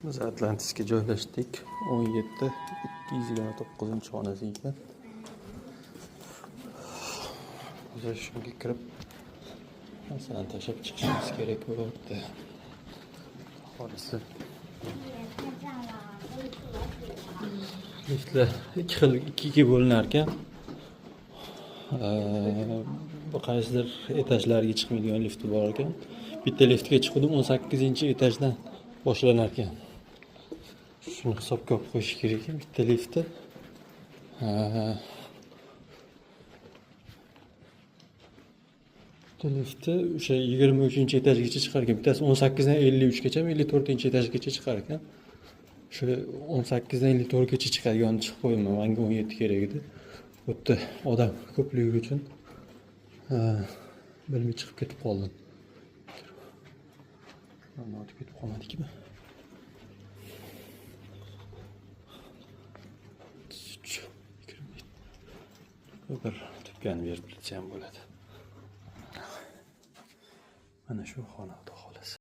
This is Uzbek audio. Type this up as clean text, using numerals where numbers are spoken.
Biz Atlantisga joylashdik. 17-229 xonasiga. Biz shunga kirib masalan tashlab chiqishimiz kerak bo'lyapti. Xonasi. Liftlar ikkiga bo'linar ekan. Qaysidir etajlarga chiqmaydigan lift bor ekan. Bitta liftga chiqdim 18-etajdan boshlanar ekan. Shuni hisobga olib qo'yish kerak ekan bitta liftda. Bitta liftda o'sha 23-etajgacha chiqar ekan. Bittasi 18dan 53 gacha, 54-etajgacha chiqar ekan. O'sha 18dan 54 gacha chiqadiganini chiqib qo'ydim. Menga 17 kerak edi. Bu yerda odam ko'pligi uchun bilmay chiqib ketib qoldim. Mana o'tib ketib qolmadikmi? Bir tupkan berib ham bo'ladi. Mana shu xonada